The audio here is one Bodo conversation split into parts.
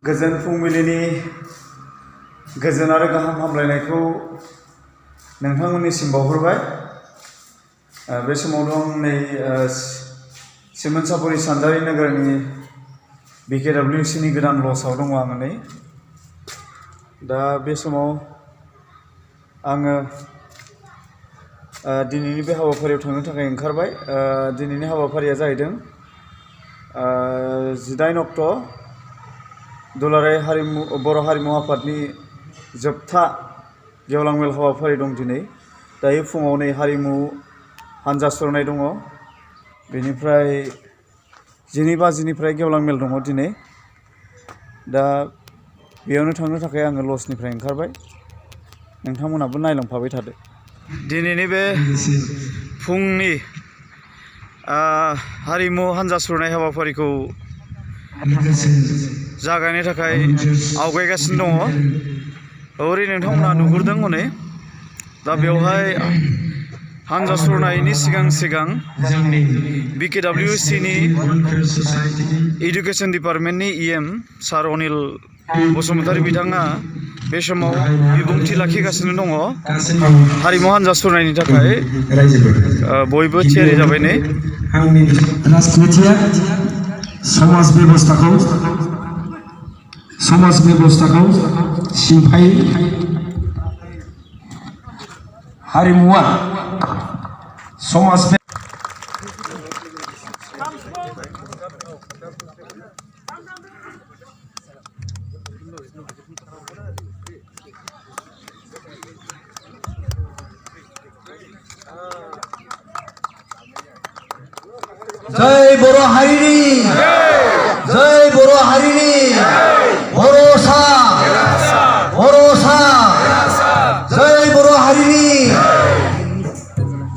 गोजोन फुंबिलिनि गोजोन आरो गाहाम हामलायनायखौ नोंथांमोननिसिम बावहरबाय। बे समाव दं नै सिमोनसापुरि सानजारि नोगोरनि BKWC नि गोदान लजआव दङ आङो नै। दा बे समाव आङो दिनैनि बे हाबाफारियाव थांनो थाखाय ओंखारबाय। दिनैनि हाबाफारिया जाहैदों 18 अक्ट' दुलाराय बर' हारिमु आफादनि जोबथा गेवलां मेल हाबाफारि दं दिनै। दायो फुङाव नै हारिमु हानजा सुरनाय दङ। बेनिफ्राय 12 बाजिनिफ्राय गेवलां मेल दङ दिनै। दा बेयावनो थांनो थाखाय आङो लजनिफ्राय ओंखारबाय। नोंथांमोनाबो नायलांफाबाय थादो। दिनैनि बे फुंनि हारिमु हानजा सुरनाय हाबाफारिखौ जागायनो थाखाय आवगायगासिनो दङ। ओरै नोंथांमोना नुहुरदों हनै। दा बेवहाय हानजा सुरनायनि सिगां BKWC नि इडुकेसन डिपार्टमेन्टनि EM सार अनिल बसुमतारी बिथाङा बे समाव बिबुंथि लाखिगासिनो दङ हारिमु हानजा सुरनायनि थाखाय। बयबो थियारि जाबाय नै। आंनि राजखान्थिया समाज बेबस्थाखौ सिमफायो। हारिमुआ समाज जय बर' हारिनि जय बर' हारिनि भरोसा जय बर' हारिनि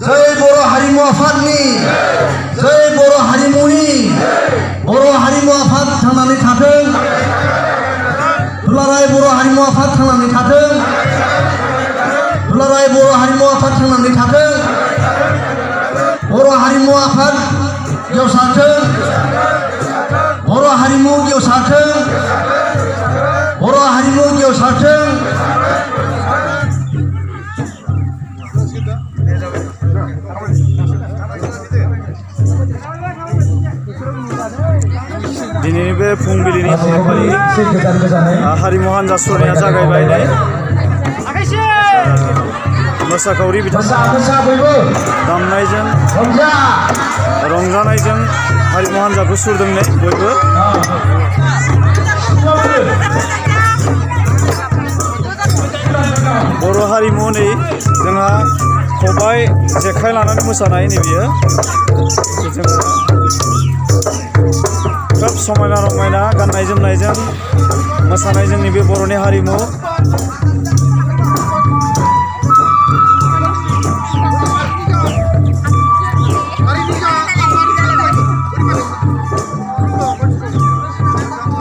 जय बर' हारिमु आफादनि जय बर' हारिमुनि बर' हारिमु आफाद थांनानै थाथों। दुलाराय बर' हारिमु आफाद थांनानै थाथों। दुलाराय बर' हारिमु आफाद थांनानै थाथों। बर' हारिमु आफाद गेवसारथों। बर' हारिमु गेवसारथों। बर' हारिमु गेवसारथों। दिनैनि बे फुंबिलिनि हाबाफारि हारिमु हानजा सुरनाया जागायबाय नै। मोसाखावरि बिथांमोना दामनायजों रंजानायजों हारिमु हानजाखौ सुरदों नै बयबो। बर' हारिमु नै जोंहा खबाइ जेखाइ लानानै मोसानाय नै बियो। जोङो खोब समायना रमायना गाननाय जोमनायजों मोसानाय जोंनि बे बर'नि हारिमु।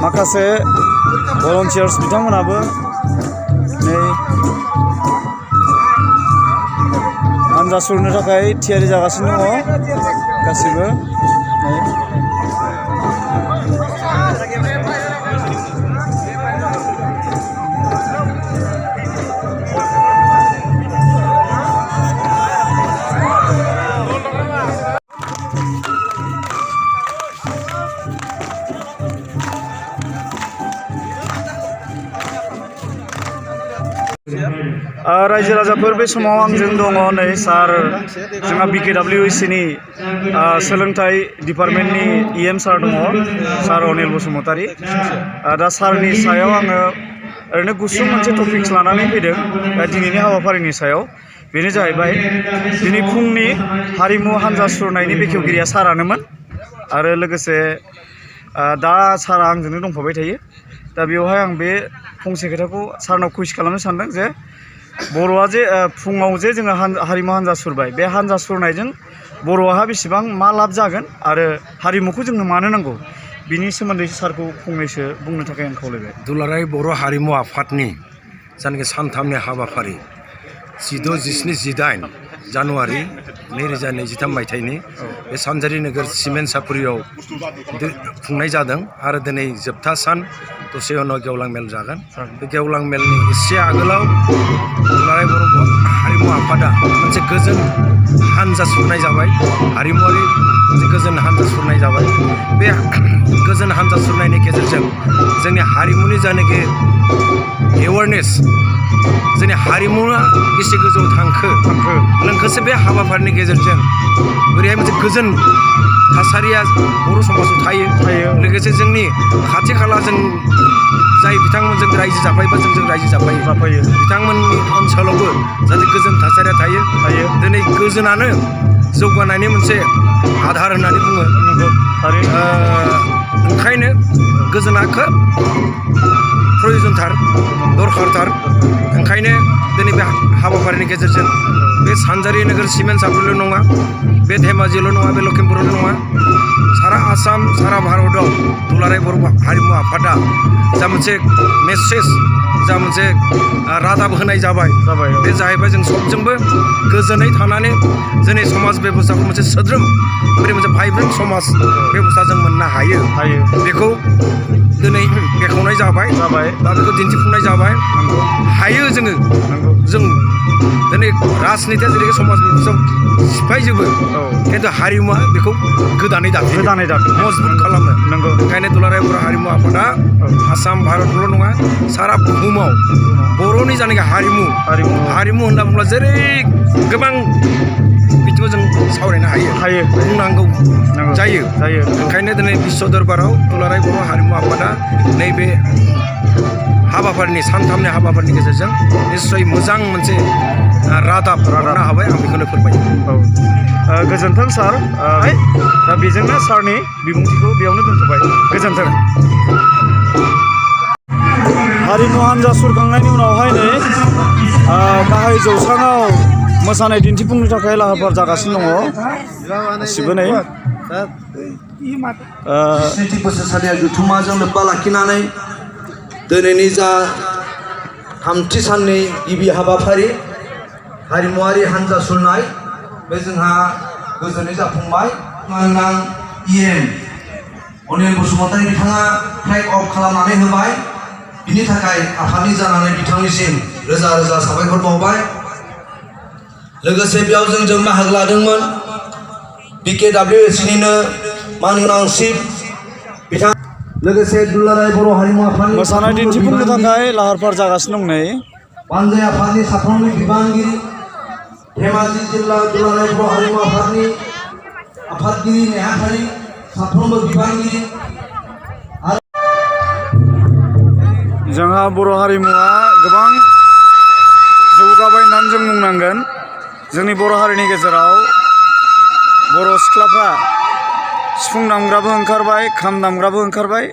माखासे भलन्टियार्स बिथांमोनाबो नै हानजा सुरनो थाखाय थियारि जागासिनो दङ गासिबो नै। रायजो राजाफोर बे समाव आंजों दङ नै सार जोंहा BKWC नि सोलोंथाइ डिपार्टमेन्टनि EM सार दङ सार अनिल बसुमतारी। दा सारनि सायाव आङो ओरैनो गुसुं मोनसे टपिक्स लानानै फैदों दिनैनि हाबाफारिनि सायाव। बेनो जाहैबाय दिनै फुंनि हारिमु हानजा सुरनायनि बेखेवगिरिया सारानोमोन आरो लोगोसे दा सारा आंजोंनो दंफाबाय थायो। दा बेवहाय आं बे फंसे खोथाखौ सारनाव कुइसन खालामनो सानदों जे बर'आ जे फुङाव जे जोङो हारिमु हानजा सुरबाय, बे हानजा सुरनायजों बर'हा बेसेबां मा लाब जागोन आरो हारिमुखौ जोंनो मानो नांगौ, बिनि सोमोन्दै सारखौ फंनैसो बुंनो थाखाय आं खावलायबाय। दुलाराय बर' हारिमु आफादनि जायनाखि सानथामनि हाबाफारि, 17-18 जानुवारि 2023 मायथाइनि बे सानजारि नोगोर सिमेन्ट सापुरियाव खुंनाय जादों आरो दिनै जोबथा सान दसे उनाव गेवलां मेल जागोन। बे गेवलां मेलनि एसे आगोलाव दुलाराय बर' हारिमु आफादा मोनसे गोजोन हानजा सुरनाय जाबाय, हारिमुवारि मोनसे गोजोन हानजा सुरनाय जाबाय। बे गोजोन हानजा सुरनायनि गेजेरजों जोंनि हारिमुनि जायनाखि एवारनेस, जोंनि हारिमुआ बेसे गोजौ थांखो नोंखौसो बे हाबाफारिनि गेजेरजों बोरैहाय मोनसे गोजोन थासारिया बर' समाजाव थायो, लोगोसे जोंनि खाथि खाला जों जाय बिथांमोनजों रायजो जाफायोबा जों रायजो जाफायो बिथांमोननि ओनसोलावबो जाहाथे गोजोन थासारिया थायो। दिनै गोजोनानो जौगानायनि मोनसे आधार होननानै बुङो। ओंखायनो गोजोना खोब प्रयजनथार, दरखारथार। ओंखायनो दिनै बे हाबाफारिनि गेजेरजों बे सानजारि नोगोर सिमेन्ट सापुरिल' नङा, बे धेमाजिल' नङा, बे लखिमपुरल' नङा, सारा आसाम, सारा भारतआव दुलाराय बर' हारिमु आफादा जा मोनसे मेसेज, जा मोनसे रादाब होनाय जाबाय, बे जाहैबाय जों सबजोंबो गोजोनै थानानै जोंनि समाज बेबस्थाखौ मोनसे सोद्रोम, बेबायदि मोनसे भाइब्रेन्ट समाज बेबस्था जों मोननो हायो। बेखौ दिनै बेखेवनाय जाबाय बा बेखौ दिन्थिफुंनाय जाबाय। हायो जों दिनै राजनितिया जेरै समाज बेबस्थायाव सिफायजोबो, खिन्थु हारिमुवा बेखौ गोदानै दाफिनो, मजबुत खालामो। ओंखायनो दुलाराय बर' हारिमु आफादा आसाम, भारतल' नङा, सारा बुहुमाव बर'नि जायनाखि हारिमु होनना बुङोब्ला जेरै गोबां बिथिङाव जों सावरायनो हायो, बुंनांगौ जायो। ओंखायनो दिनै बिश्व दरबाराव दुलाराय बर' हारिमु आफादा नैबे हाबाफारिनि सानथामनि हाबाफारिनि गेजेरजों निस्सय मोजां मोनसे रादाब हरनो हाबाय, आं बेखौनो फोरमायो। गोजोन्थों सार। दा बेजोंनो सारनि बिबुंथिखौ बेयावनो दोनथ'बाय। गोजोन्थों। हारिमु हान्जा सुरखांनायनि उनावहाय नै गाहाय जौसाङाव मोसानाय दिन्थिफुंनो थाखाय लाहार फाहार जागासिनो दङ। गासिबो नै स्निथि बोसोरसालिया जथुम्माजों लोब्बा लाखिनानै दिनैनि जा थामथि साननि गिबि हाबाफारि हारिमुवारि हान्जा सुरनाय, बे जोंहा गोजोनै जाफुंबाय। मानोना EM अनिल बसुमतारी बिथाङा फ्लेग अफ खालामनानै होबाय। बिनि थाखाय आफादनि जानानै बिथांनिसिम रोजा रोजा साबायखर बावबाय। लोगोसे बेयाव जों बाहागो लादोंमोन BKWSनिनो मानगोनां चिफ बिथां, लोगोसे दुलाराय बर' हारिमु आफादनि मोसानाय दिन्थिफुंनो थाखाय लाहार फाहार जागासिनो दं नै। बानजाय आफादनि साफ्रोमबो बिबानगिरि, धेमाजि जिल्ला दुलाराय बर' हारिमु आफादनि आफादगिरि नेहाथारि साफ्रोमबो बिबानगिरि। जोंहा बर' हारिमुवा गोबां जौगाबाय होननानै जों बुंनांगोन। जोंनि बर' हारिनि गेजेराव बर' सिख्लाफ्रा सिफुं दामग्राबो ओंखारबाय, खाम दामग्राबो ओंखारबाय।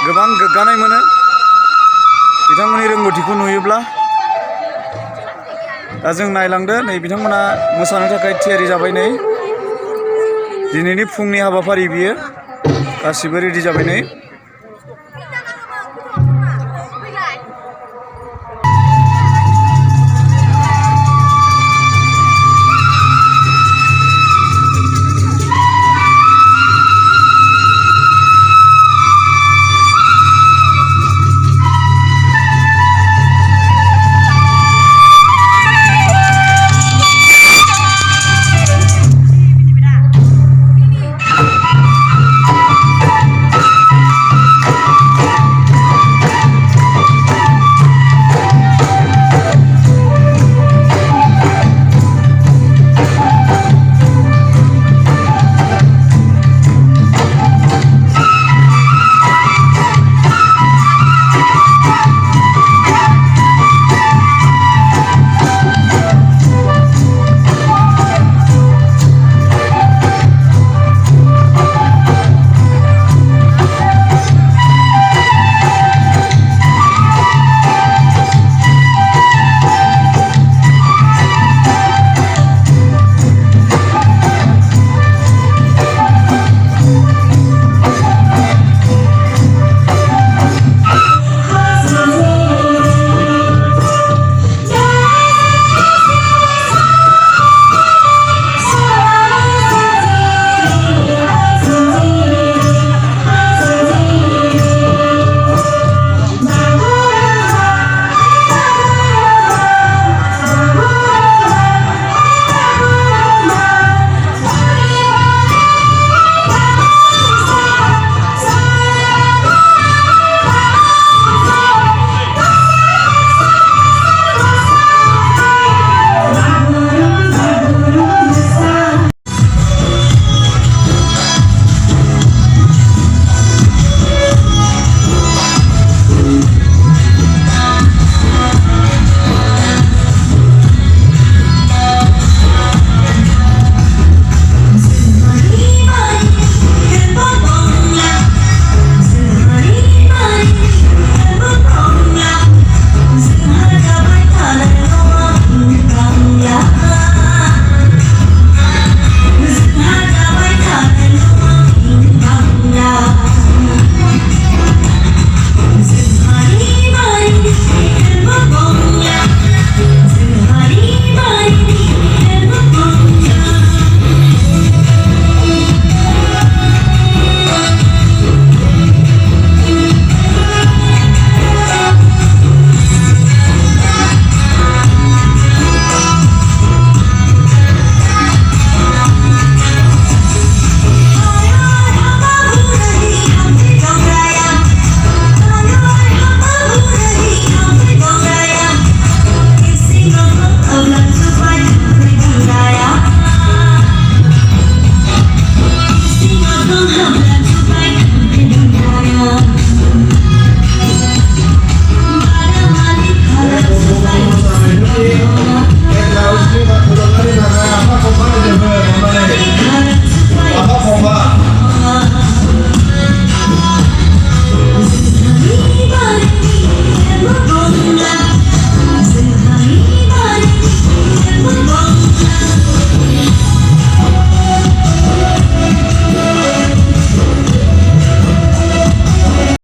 गोबां गोग्गानाय मोनो बिथांमोननि रोंगौथिखौ नुयोब्ला। दा जों नायलांदो नै बिथांमोना मोसानो थाखाय थियारि जाबाय नै। दिनैनि फुंनि हाबाफारि बियो, गासिबो रेडि जाबाय नै।